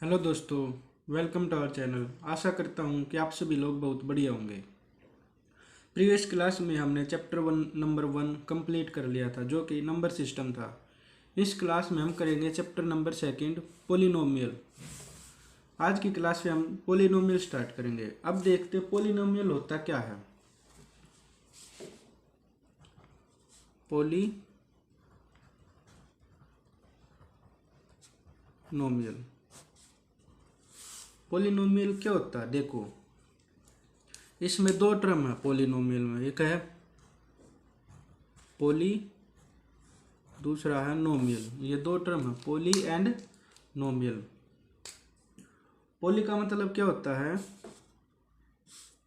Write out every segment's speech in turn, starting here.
Hello दोस्तों, welcome to our channel. आशा करता हूँ कि आप सभी लोग बहुत बढ़िया होंगे। प्रीवियस क्लास में हमने चैप्टर नंबर 1 कंप्लीट कर लिया था, जो कि नंबर सिस्टम था। इस क्लास में हम करेंगे चैप्टर नंबर 2 पोलिनोमियल। आज की क्लास में हम पोलिनोमियल स्टार्ट करेंगे। अब देखते हैं पोलिनोमियल होता क्या है। पोलिनोमियल पोलिनोमियल क्या होता है? देखो, इसमें दो टर्म है पोलिनोमियल में। एक है पोली, दूसरा है नोमियल। ये दो टर्म है, पोली एंड नोमियल। पोली का मतलब क्या होता है?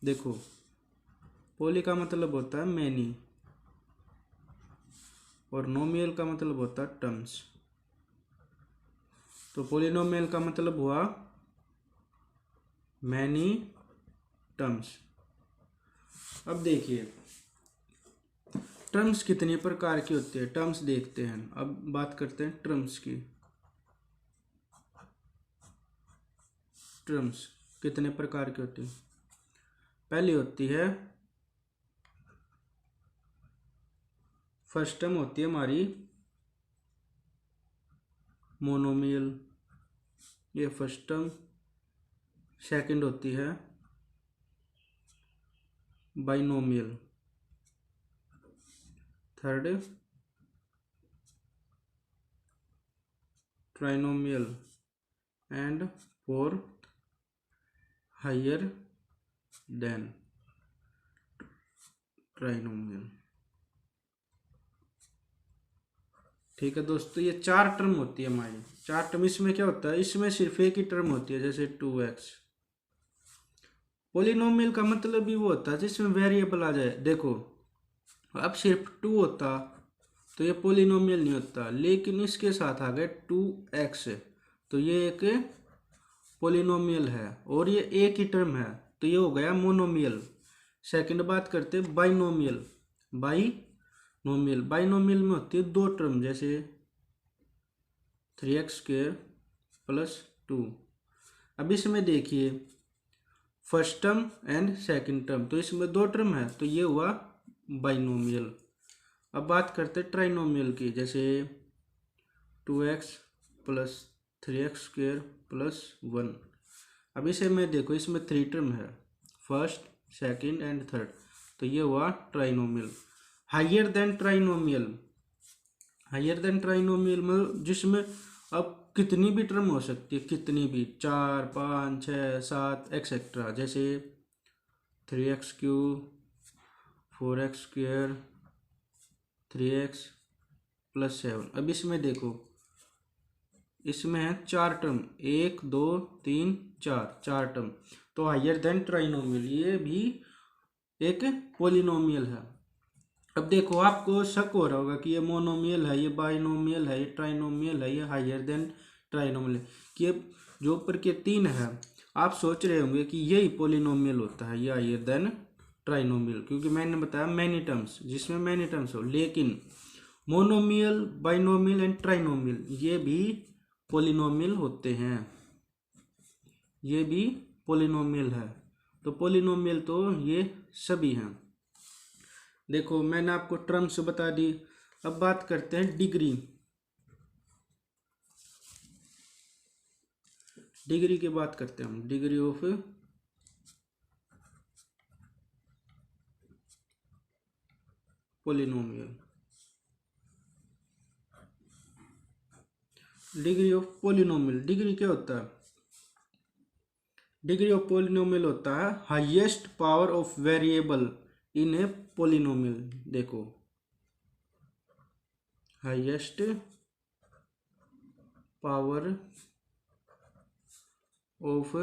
देखो, पोली का मतलब होता है मैनी और नोमियल का मतलब होता है टर्म्स। तो पोलिनोमियल का मतलब हुआ मैनी टर्म्स। अब देखिए, टर्म्स कितने प्रकार की होती है, टर्म्स देखते हैं। अब बात करते हैं टर्म्स की। टर्म्स कितने प्रकार की होती है? पहली होती है, फर्स्ट टर्म होती है हमारी मोनोमियल, ये फर्स्ट टर्म। सेकंड होती है binomial. Third trinomial and fourth higher than trinomial. ठीक है दोस्तों, ये चार टर्म होती है हमारी। चार टर्म। इसमें क्या होता है? इसमें सिर्फ एक ही टर्म होती है, जैसे 2x। पोलिनोमियल का मतलब भी वो होता है जिसमें वेरिएबल आ जाए। देखो, अब सिर्फ 2 होता तो ये पोलिनोमियल नहीं होता, लेकिन इसके साथ आ गए 2x, तो ये एक पोलिनोमियल है और ये एक ही टर्म है, तो ये हो गया मोनोमियल। सेकंड बात करते हैं बाइनोमियल। बाइनोमियल में होती है दो टर्म, जैसे 3x² प्लस 2। अब इसमें देखिए, first term and second term, तो इसमें दो टर्म है, तो ये हुआ बाइनोमियल। अब बात करते हैं ट्राइनोमियल की, जैसे 2x प्लस 3x² प्लस 1। अब इसे में देखो, इसमें थ्री टर्म है, फर्स्ट सेकंड एंड थर्ड, तो ये हुआ trinomial. Higher than trinomial. Higher than trinomial में जिसमें अब कितनी भी टर्म हो सकती है, कितनी भी, 4 5 6 7 एक्सेट्रा, जैसे 3x³ 4x², 3x प्लस 7। अब इसमें देखो, इसमें है चार टर्म, 1 2 3 4, चार टर्म, तो हायर देन ट्राइनोमियल, ये भी एक पोलिनोमियल है। अब देखो, आपको शक हो रहा होगा कि ये मोनोमियल है, ये बाइनोमियल है, ये ट्राइनोमियल है, ये हायर देन ट्राइनोमियल है, कि ये जो ऊपर के तीन है, आप सोच रहे होंगे कि यही पोलिनोमियल होता है, ये हायर देन ट्राइनोमियल, क्योंकि मैंने बताया मैनी टर्म्स, जिसमें मैनी टर्म्स हो। लेकिन मोनोमियल, बाइनोमियल एंड ट्राइनोमियल ये भी पोलिनोमियल होते हैं, ये भी पोलिनोमियल है। तो पोलिनोमियल तो ये सभी हैं। देखो, मैंने आपको टर्म्स बता दी। अब बात करते हैं डिग्री। डिग्री की बात करते हैं हम, degree of polynomial. Degree of polynomial, degree क्या होता है? डिग्री ऑफ पोलिनोमियल होता है highest power of variable in a polynomial. देखो, highest power of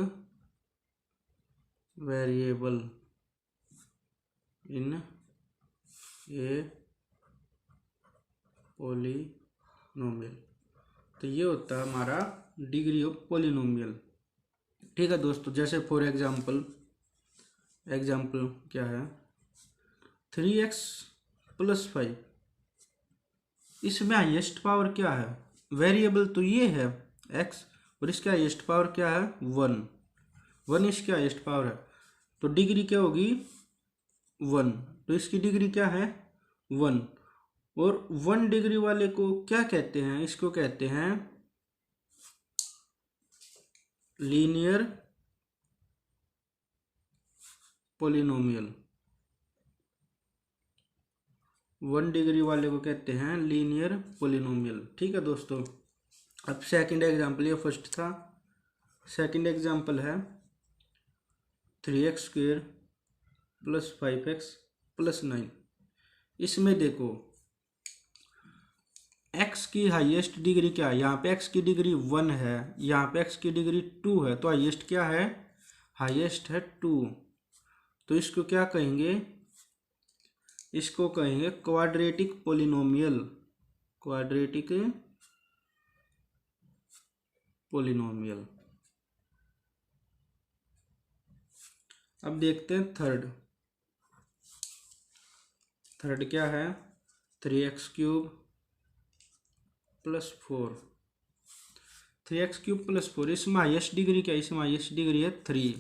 variable in a polynomial, तो ये होता है हमारा डिग्री ऑफ पोलिनोमियल। ठीक है दोस्तों, जैसे फॉर एग्जांपल, एग्जांपल क्या है, 3x प्लस 5, इसमें हाईएस्ट पावर क्या है? वेरिएबल तो ये है x, और इसका हाईएस्ट पावर क्या है 1, 1 इसकी हाईएस्ट पावर है, तो डिग्री क्या होगी 1, तो इसकी डिग्री क्या है 1। और 1 डिग्री वाले को क्या कहते हैं, इसको कहते हैं लीनियर पॉलिनोमियल। 1 डिग्री वाले को कहते हैं लीनियर पॉलिनोमियल। ठीक है दोस्तों, अब सेकंड एग्जाम्पल, ये फर्स्ट था, सेकंड एग्जाम्पल है 3x² + 5x + 9। इसमें देखो x की हाईएस्ट डिग्री क्या है, यहाँ पे x की डिग्री 1 है, यहाँ पे x की डिग्री 2 है, तो हाईएस्ट क्या है, हाईएस्ट है 2। तो इसको क्या कहेंगे, इसको कहेंगे क्वाड्रेटिक पॉलिनोमियल, क्वाड्रेटिक पॉलिनोमियल। अब देखते हैं थर्ड क्या है 3x³ + 4, 3x³ + 4, इसमें हाईएस्ट डिग्री क्या है, इसमें हाईएस्ट डिग्री है 3,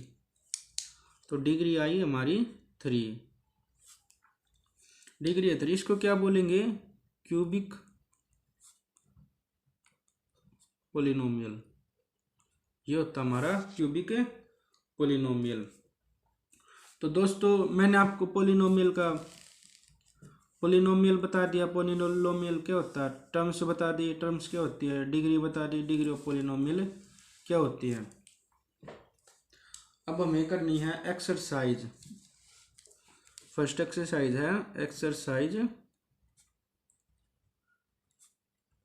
तो डिग्री आई हमारी 3, डिग्री है 3। इसको क्या बोलेंगे, क्यूबिक पॉलिनोमियल, ये होता हमारा क्यूबिक पॉलिनोमियल। तो दोस्तों मैंने आपको पॉलिनोमियल बता दिया, पॉलिनोमियल क्या होता है, टर्म्स बता दी, टर्म्स क्या होती है, डिग्री बता दी, डिग्री ऑफ पॉलिनोमियल क्या होती है। अब हमें करनी है एक्सरसाइज, फर्स्ट एक्सरसाइज है एक्सरसाइज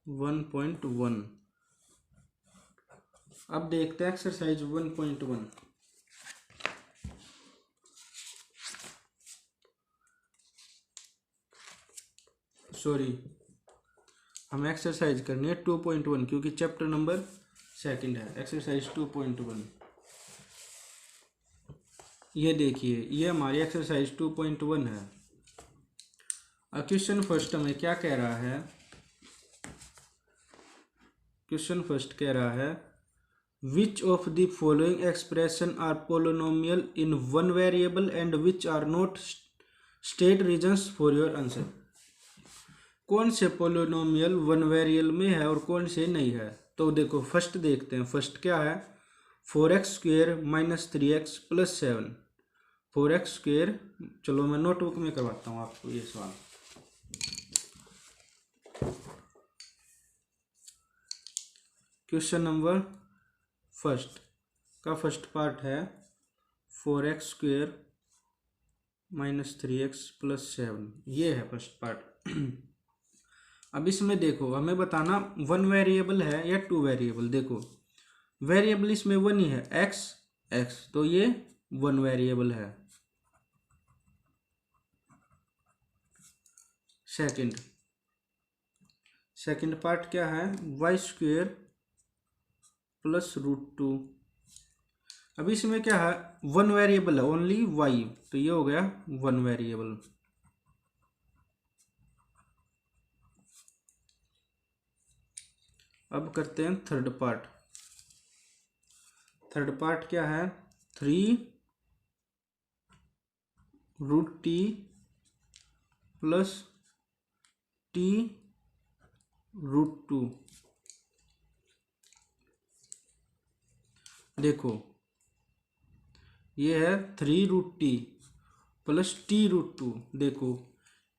1.1। अब देखते हैं एक्सरसाइज 1.1। सॉरी, हमें एक्सरसाइज करनी है 2.1, क्योंकि चैप्टर नंबर सेकंड है। एक्सरसाइज 2.1, ये देखिए, ये हमारी एक्सरसाइज 2.1 है। क्वेश्चन फर्स्ट हमें क्या कह रहा है, क्वेश्चन फर्स्ट कह रहा है which of the following expression are polynomial in 1 variable and which are not state reasons for your answer. कौन से पोलिनोमियल 1 वेरिएबल में है और कौन से नहीं है। तो देखो फर्स्ट देखते हैं, फर्स्ट क्या है 4x² - 3x + 7, 4x², चलो मैं नोटबुक में करवाता हूँ आपको ये सवाल। क्वेश्चन नंबर फर्स्ट का फर्स्ट पार्ट है 4x² - 3x + 7, ये है फर्स्ट पार्ट। अब इसमें देखो हमें बताना 1 वेरिएबल है या 2 वेरिएबल। देखो वेरिएबल इसमें 1 ही है, x, तो ये 1 वेरिएबल है। सेकंड पार्ट क्या है y² + √2। अब इसमें क्या है 1 वेरिएबल है, ओनली y, तो ये हो गया 1 वेरिएबल। अब करते हैं थर्ड पार्ट। थर्ड पार्ट क्या है 3 √t + t √2। देखो ये है 3 √t + t √2। देखो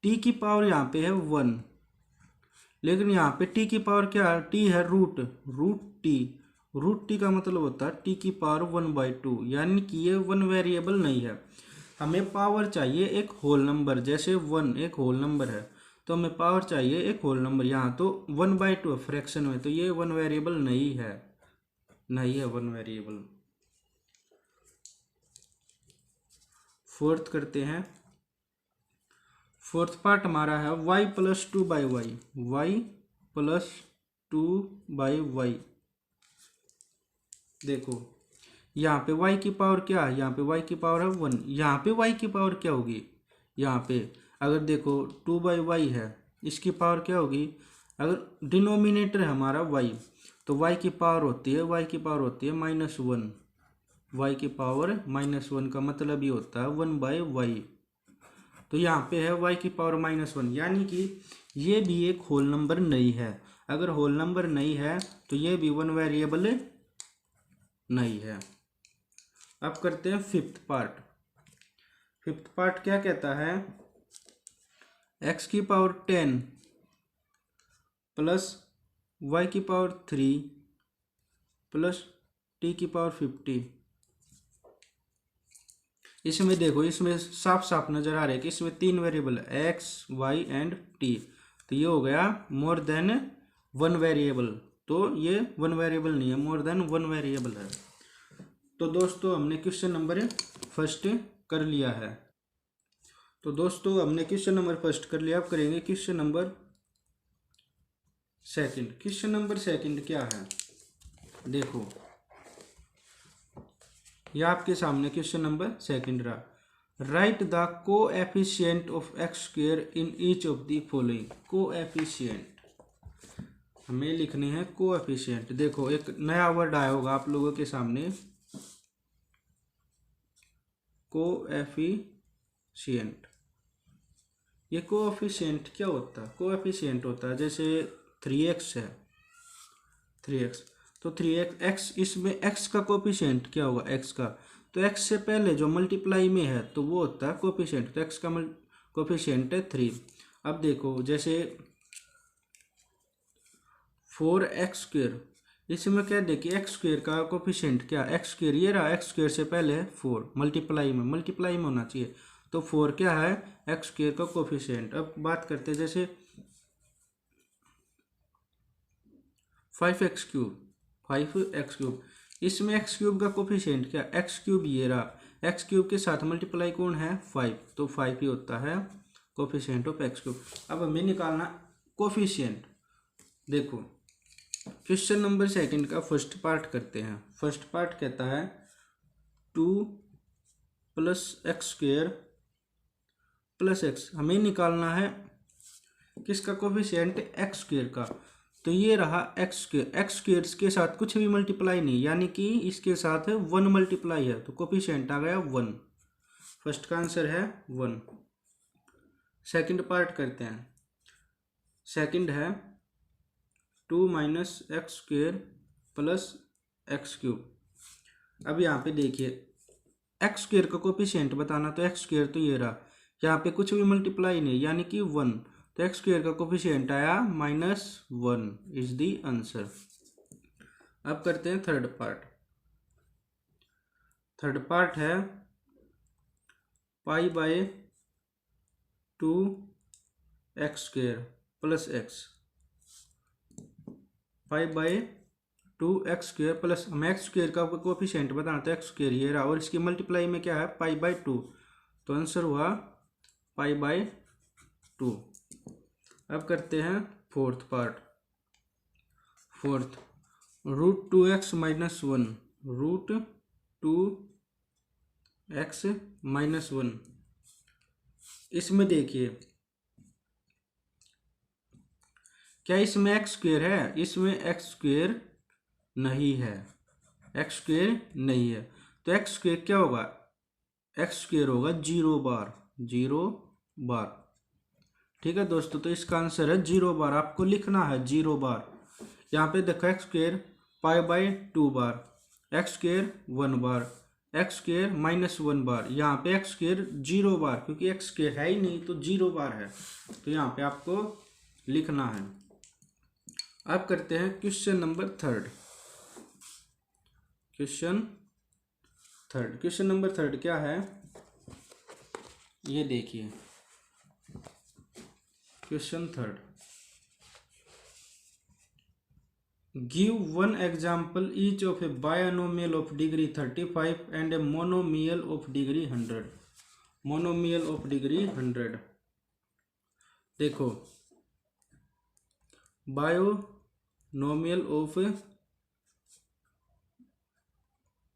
t की पावर यहाँ पे है 1, लेकिन यहाँ पे t की पावर क्या है, t है √t का मतलब होता है t की पावर 1/2, यानी कि ये 1 वेरिएबल नहीं है। हमें पावर चाहिए एक होल नंबर, जैसे 1 एक होल नंबर है तो हमें पावर चाहिए एक होल नंबर, यहाँ तो 1/2 फ्रैक्शन में, तो ये 1 वेरिएबल नहीं है 1 वेरिएबल। फोर्थ करते हैं, फोर्थ पार्ट हमारा है y + 2/y, y + 2/y। देखो यहाँ पे y की पावर क्या है, यहाँ पे y की पावर है 1, यहाँ पे y की पावर क्या होगी, यहाँ पे अगर देखो 2/y है, इसकी पावर क्या होगी, अगर डिनोमिनेटर है हमारा y, तो y की पावर होती है -1। y की पावर -1 का मतलब ये होता है 1/y। तो यहाँ पे है y की पावर -1, यानी कि ये भी एक होल नंबर नहीं है। अगर होल नंबर नहीं है तो ये भी वन वेरिएबल नहीं है। अब करते हैं फिफ्थ पार्ट। फिफ्थ पार्ट क्या कहता है, x की पावर 10 प्लस y की पावर 3 प्लस t की पावर 50। इसमें देखो, इसमें साफ साफ नजर आ रहा है कि इसमें 3 वेरिएबल है, x y एंड t। तो ये हो गया मोर देन वन वेरिएबल। तो ये वन वेरिएबल नहीं है, मोर देन वन वेरिएबल है। तो दोस्तों हमने क्वेश्चन नंबर फर्स्ट कर लिया है। तो दोस्तों हमने क्वेश्चन नंबर फर्स्ट कर लिया। अब करेंगे question number second. Question number second क्या है, देखो ये आपके सामने क्वेश्चन नंबर सेकंड रहा। Right the coefficient of x square in each of the following. Coefficient हमें लिखने हैं कोएफिशिएंट। देखो एक नया वर्ड आया होगा आप लोगों के सामने, कोएफिशिएंट। ये कोएफिशिएंट क्या होता है, कोएफिशिएंट होता है जैसे 3x है, 3x। तो 3x, इसमें x का कोएफिशिएंट क्या होगा, x का। तो x से पहले जो मल्टीप्लाई में है तो वो होता है कोएफिशिएंट। तो x का कोएफिशिएंट है 3। अब देखो जैसे 4x², इसमें क्या देखिए x² का कोएफिशिएंट क्या, x², ये रहा, x² से पहले है 4, मल्टीप्लाई में होना चाहिए। तो 4 क्या है, x² का कोएफिशिएंट। अब बात करते हैं जैसे 5x³, इसमें x³ का कोएफिशिएंट क्या, x³ ये रहा, x³ के साथ मल्टीप्लाई कौन है 5, तो 5 ही होता है कोएफिशिएंट ऑफ x³। अब हमें निकालना कोएफिशिएंट। देखो क्वेश्चन नंबर सेकंड का फर्स्ट पार्ट करते हैं। फर्स्ट पार्ट कहता है 2 + x² + x। हमें निकालना है किसका कोएफिशिएंट, x² का। तो ये रहा x² के साथ कुछ भी मल्टीप्लाई नहीं, यानी कि इसके साथ 1 मल्टीप्लाई है, तो कोएफिशिएंट आ गया 1। फर्स्ट का आंसर है 1। सेकंड पार्ट करते हैं। सेकंड है 2 - x² + x³। अब यहाँ पे देखिए x² का कोएफिशिएंट बताना, तो x² तो ये रहा, यहाँ पे कुछ भी मल्टीप्लाई नहीं यानी कि 1, तो x² का कोएफिशिएंट आया -1 इज दी आंसर। अब करते हैं थर्ड पार्ट। थर्ड पार्ट है π/2 x² + x। π/2 x² प्लस, हम x² का कोएफिशिएंट बताना, तो x² ये रहा, और इसकी मल्टीप्लाई में क्या है π/2, तो आंसर हुआ π/2। अब करते हैं fourth part. Fourth √2x - 1, √2x - 1। इसमें देखिए क्या इसमें x² है, इसमें x² नहीं है, x² नहीं है। तो x² क्या होगा, x² होगा 0 बार, 0 बार। ठीक है दोस्तों, तो इसका आंसर है 0 बार। आपको लिखना है 0 बार। यहाँ पे देखो x² π/2 बार, x² 1 बार, x² -1 बार। यहाँ पे x² 0 बार, क्योंकि x² है ही नहीं तो 0 बार है, तो यहाँ पे आपको लिखना है। अब करते हैं question number third. Question number third क्या है, ये देखिए question third. Give one example each of A binomial of degree 35 and a monomial of degree 100। Monomial of degree 100। देखो बायोनोमियल ऑफ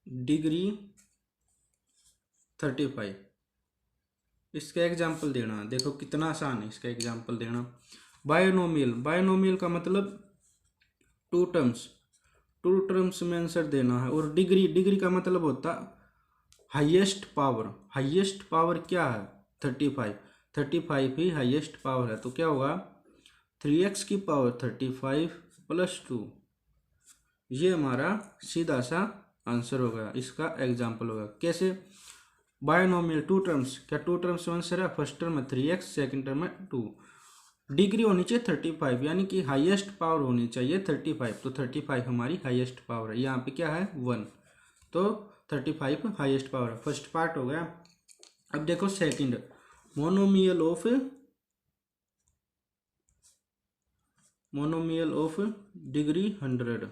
डिग्री 35, इसका एग्जाम्पल देना। देखो कितना आसान है इसका एग्जाम्पल देना। बायोनोमियल का मतलब 2 टर्म्स, टू टर्म्स में आंसर देना है। और डिग्री, डिग्री का मतलब होता हाईएस्ट पावर। हाईएस्ट पावर क्या है? 35। 35 ही हाईएस्ट पावर है, तो क्या होगा 3x की पावर 35 प्लस 2। ये हमारा सीधा सा आंसर होगा, इसका एग्जाम्पल होगा। कैसे? बायनोमियल टू टर्म्स, क्या टू टर्म्स में आंसर है? फर्स्ट टर्म में 3x, सेकेंड टर्म में 2। डिग्री होनी चाहिए 35, यानी कि हाईएस्ट पावर होनी चाहिए 35, तो 35 हमारी हाईएस्ट पावर है। यहाँ पे क्या है 1, तो 35 हाईएस्ट पावर है। फर्स्ट पार्ट हो गया। अब देखो सेकंड, मोनोमियल ऑफ डिग्री 100।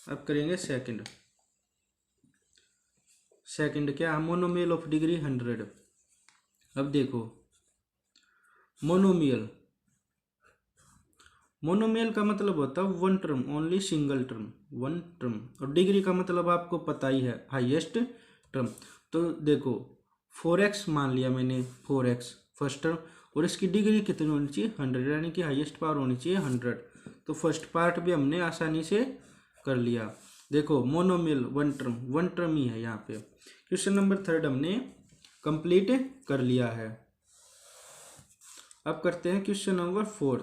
अब करेंगे सेकंड क्या है? Monomial of degree 100। अब देखो मोनोमियल का मतलब होता है one term, only single term, one term. और डिग्री का मतलब आपको पता ही है, हाईएस्ट टर्म। तो देखो 4x मान लिया मैंने, 4x फर्स्ट टर्म, और इसकी डिग्री कितनी होनी चाहिए? 100, यानी कि हाईएस्ट पावर होनी चाहिए 100। तो फर्स्ट पार्ट भी हमने आसानी से कर लिया। देखो मोनोमियल वन टर्म ही है यहाँ पे। क्वेश्चन नंबर 3 हमने कंप्लीट कर लिया है। अब करते हैं क्वेश्चन नंबर 4।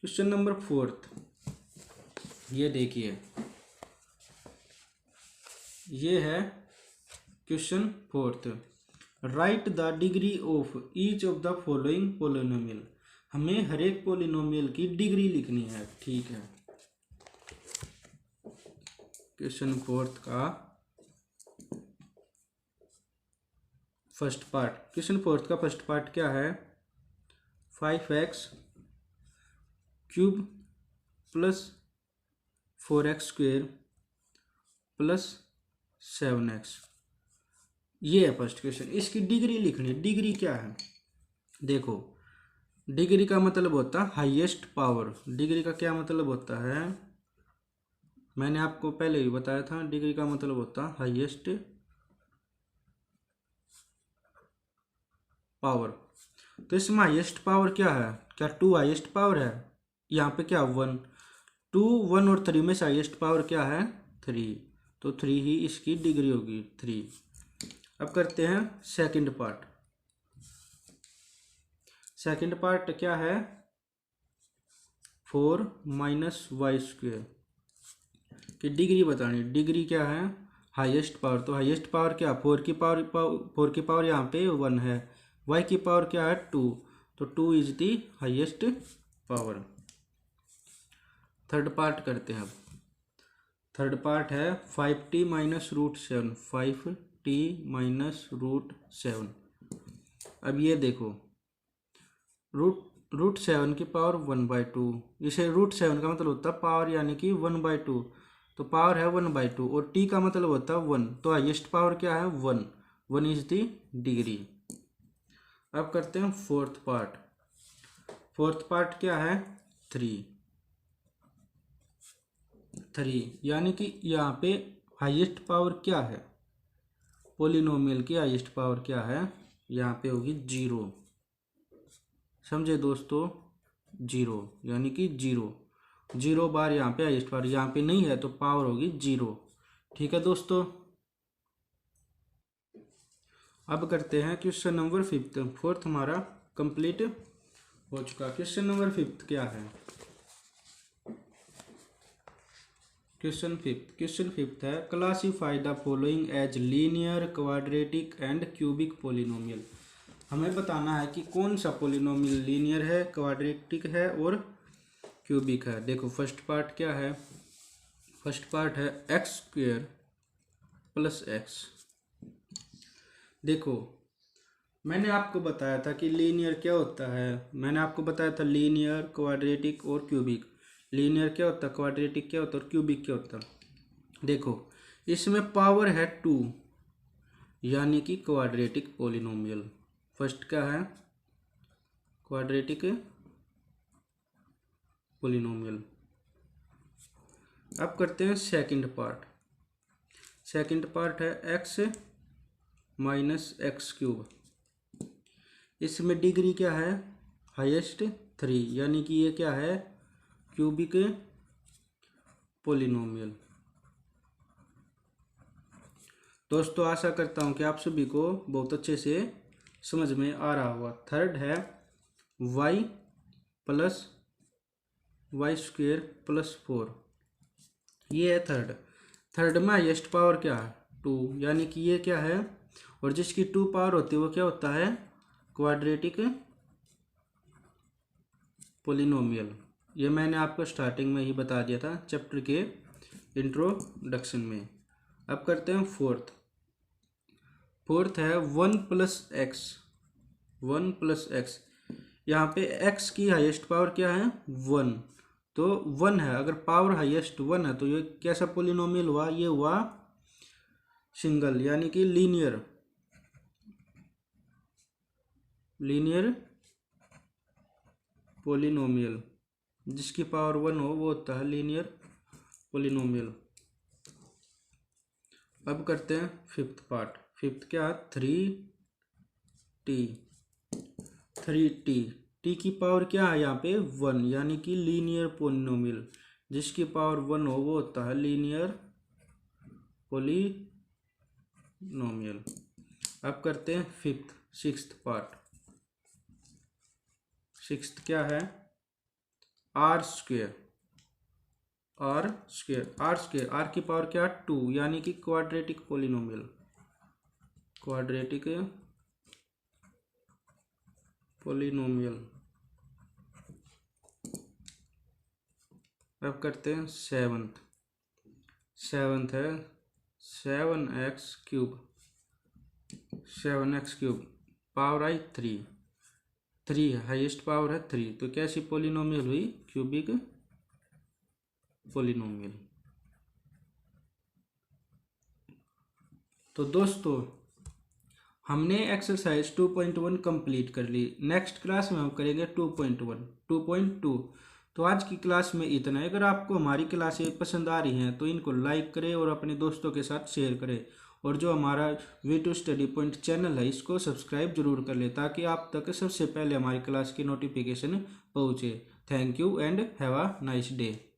क्वेश्चन नंबर 4, ये देखिए, ये है question 4। Right the degree of each of the following polynomial. हमें हर एक पोलिनोमियल की डिग्री लिखनी है, ठीक है। क्वेश्चन 4 का फर्स्ट पार्ट, क्वेश्चन 4 का फर्स्ट पार्ट क्या है? 5x cube plus 4x square plus 7x, ये है फर्स्ट क्वेश्चन। इसकी डिग्री लिखनी है। डिग्री क्या है? देखो डिग्री का मतलब होता है हाईएस्ट पावर। डिग्री का क्या मतलब होता है? मैंने आपको पहले ही बताया था, डिग्री का मतलब होता है हाईएस्ट पावर। तो इसमें हाईएस्ट पावर क्या है? क्या 2 हाईएस्ट पावर है? यहाँ पे क्या 1, 2, 1 और 3 में से हाईएस्ट पावर क्या है? 3, तो 3 ही इसकी डिग्री होगी, 3। अब करते हैं सेकंड पार्ट। सेकंड पार्ट क्या है? 4 माइनस वाई स्क्वेयर की डिग्री बतानी। डिग्री क्या है? Highest power. तो हाईएस्ट पावर क्या? 4 की पावर यहाँ पे 1 है। y की पावर क्या है? 2, तो 2 is the highest power. Third part करते हैं अब। थर्ड पार्ट है 5t minus root 7, 5t minus root 7। अब ये देखो रूट 7 की पावर 1/2, इसे रूट 7 का मतलब होता है पावर, यानी कि 1/2, तो पावर है 1/2, और t का मतलब होता है 1, तो हाईएस्ट पावर क्या है? 1, 1 इज दी डिग्री। अब करते हैं फोर्थ पार्ट। फोर्थ पार्ट क्या है? 3, यानी कि यहाँ पे हाईएस्ट पावर क्या है? पोलिनोमियल की हाईएस्ट पावर क्या है? यहाँ पे होगी 0, समझे दोस्तों? 0, यानी कि 0 बार यहाँ पे हाईएस्ट पावर, यहाँ पे नहीं है तो पावर होगी 0, ठीक है दोस्तों। अब करते हैं क्वेश्चन नंबर 5। फोर्थ हमारा कंप्लीट हो चुका। क्वेश्चन नंबर 5 क्या है? क्वेश्चन 5 है classify the following as linear, quadratic and cubic polynomial. हमें बताना है कि कौन सा पोलिनोमियल लीनियर है, क्वाड्रेटिक है और क्यूबिक है। देखो फर्स्ट पार्ट क्या है? फर्स्ट पार्ट है एक्स स्क्वेयर प्लस एक्स। देखो मैंने आपको बताया था कि लीनियर क्या होता है। मैंने आपको बताया था लीनियर, क्वाड्रेटिक और क्यूबिक। लीनियर क्या होता है, क्वाड्रेटिक क्या होता है और क्यूबिक क्या होता है। देखो इसमें पावर है 2, यानी कि क्वाड्रेटिक पोलिनोमियल। फर्स्ट क्या है? Quadratic polynomial. अब करते हैं सेकंड पार्ट। सेकंड पार्ट है एक्स माइनस एक्स क्यूब। इसमें डिग्री क्या है? हाईएस्ट 3, यानी कि ये क्या है? Cubic polynomial. दोस्तों आशा करता हूँ कि आप सभी को बहुत अच्छे से समझ में आ रहा होगा। थर्ड है y plus y square plus 4, ये है थर्ड। थर्ड में हाइएस्ट पावर क्या है 2, यानी कि ये क्या है, और जिसकी 2 पावर होती है वो क्या होता है क्वाड्रेटिक पोलिनोमियल। ये मैंने आपको स्टार्टिंग में ही बता दिया था चैप्टर के इंट्रोडक्शन में। अब करते हैं फोर्थ। फोर्थ है 1 प्लस एक्स। 1 प्लस एक्स, यहाँ पे x की हाईएस्ट पावर क्या है 1, तो 1 है। अगर पावर हाईएस्ट 1 है तो ये कैसा पोलिनोमियल हुआ, ये हुआ सिंगल, यानी कि लीनियर पोलिनोमियल। जिसकी पावर 1 हो वो होता है लीनियर पोलिनोमियल। अब करते हैं फिफ्थ पार्ट। फिफ्थ क्या है 3t। टी की पावर क्या है यहाँ पे 1, यानी कि लीनियर पोलिनोमियल। जिसकी पावर 1 हो वो होता है लीनियर पोलिनोमियल। अब करते हैं सिक्स्थ पार्ट। सिक्स्थ क्या है आर स्क्वेयर। आर की पावर क्या 2, यानी कि क्वाड्रेटिक पोलिनोमियल। Quadratic polynomial. अब करते हैं सेवंथ है 7x क्यूब। पावर आई 3 है, हाईएस्ट पावर है 3, तो कैसी पोलिनोमियल हुई क्यूबिक पोलिनोमियल। तो दोस्तों हमने एक्सरसाइज 2.1 कंप्लीट कर ली। नेक्स्ट क्लास में हम करेंगे 2.2। तो आज की क्लास में इतना है। अगर आपको हमारी क्लासें पसंद आ रही हैं तो इनको लाइक करें और अपने दोस्तों के साथ शेयर करें, और जो हमारा V2 स्टडी पॉइंट चैनल है इसको सब्सक्राइब जरूर कर ले, ताकि आप तक सबसे पहले हमारी क्लास की नोटिफिकेशन पहुँचे। Thank you and have a nice day.